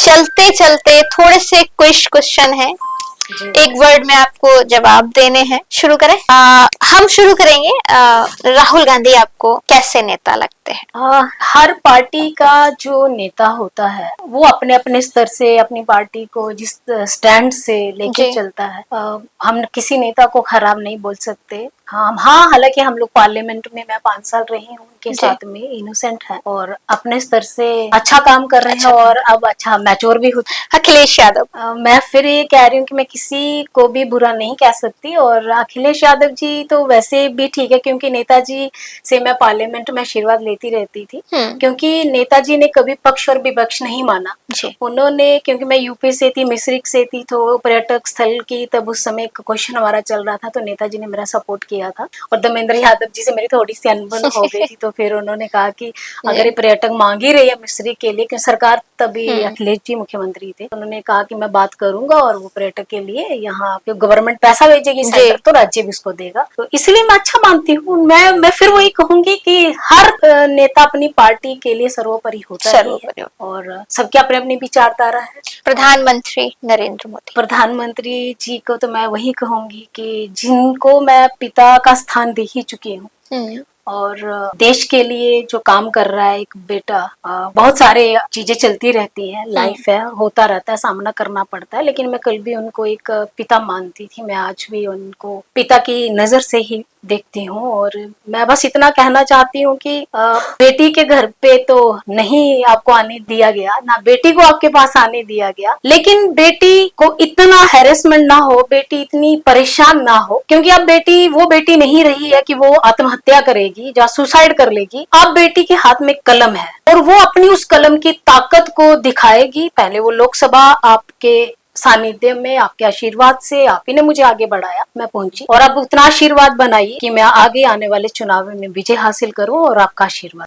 चलते चलते थोड़े से क्वेश्चन है, एक वर्ड में आपको जवाब देने हैं। शुरू करें? हम शुरू करेंगे। राहुल गांधी आपको कैसे नेता लगते हैं? हर पार्टी का जो नेता होता है वो अपने अपने स्तर से अपनी पार्टी को जिस स्टैंड से लेके चलता है, हम किसी नेता को खराब नहीं बोल सकते। हाँ, हालांकि हम लोग पार्लियामेंट में मैं 5 साल रही हूँ उनके साथ में, इनोसेंट है और अपने स्तर से अच्छा काम कर रहे हैं और अब अच्छा मैच्योर भी होते। अखिलेश यादव, मैं फिर ये कह रही हूँ कि मैं किसी को भी बुरा नहीं कह सकती, और अखिलेश यादव जी तो वैसे भी ठीक है क्योंकि नेताजी से मैं पार्लियामेंट में आशीर्वाद लेती रहती थी, क्योंकि नेताजी ने कभी पक्ष और विपक्ष नहीं माना। उन्होंने, क्योंकि मैं यूपी से थी, मिश्रिक से थी, तो पर्यटक स्थल की तब उस समय क्वेश्चन हमारा चल रहा था, तो नेताजी ने मेरा सपोर्ट किया था और धर्मेंद्र यादव जी से मेरी थोड़ी सी अनबन हो गई थी, तो फिर उन्होंने कहा कि अगर ये पर्यटक मांग ही रही है मिश्रिक के लिए, क्योंकि सरकार तभी अखिलेश जी मुख्यमंत्री थे, उन्होंने कहा कि मैं बात करूंगा और वो पर्यटक के लिए यहाँ गवर्नमेंट पैसा भेजेगी सेंटर, तो राज्य भी उसको देगा, तो इसलिए मैं अच्छा मानती हूँ। मैं फिर वही कहूंगी कि हर नेता अपनी पार्टी के लिए सर्वोपरि होता है और सबके अपने अपनी विचारधारा है। प्रधानमंत्री नरेंद्र मोदी, प्रधानमंत्री जी को तो मैं वही कहूंगी कि जिनको मैं पिता का स्थान दे ही चुकी हूँ और देश के लिए जो काम कर रहा है एक बेटा, बहुत सारे चीजें चलती रहती हैं, लाइफ है, होता रहता है, सामना करना पड़ता है, लेकिन मैं कल भी उनको एक पिता मानती थी, मैं आज भी उनको पिता की नजर से ही देखती हूँ। और मैं बस इतना कहना चाहती हूँ कि बेटी के घर पे तो नहीं आपको आने दिया गया, ना बेटी को आपके पास आने दिया गया, लेकिन बेटी को इतना हैरेसमेंट ना हो, बेटी इतनी परेशान ना हो, क्योंकि अब बेटी वो बेटी नहीं रही है कि वो आत्महत्या करेगी या सुसाइड कर लेगी। अब बेटी के हाथ में कलम है और वो अपनी उस कलम की ताकत को दिखाएगी। पहले वो लोकसभा आपके सानिध्य में, आपके आशीर्वाद से, आप ही ने मुझे आगे बढ़ाया, मैं पहुंची, और अब उतना आशीर्वाद बनाइए कि मैं आगे आने वाले चुनाव में विजय हासिल करूं और आपका आशीर्वाद।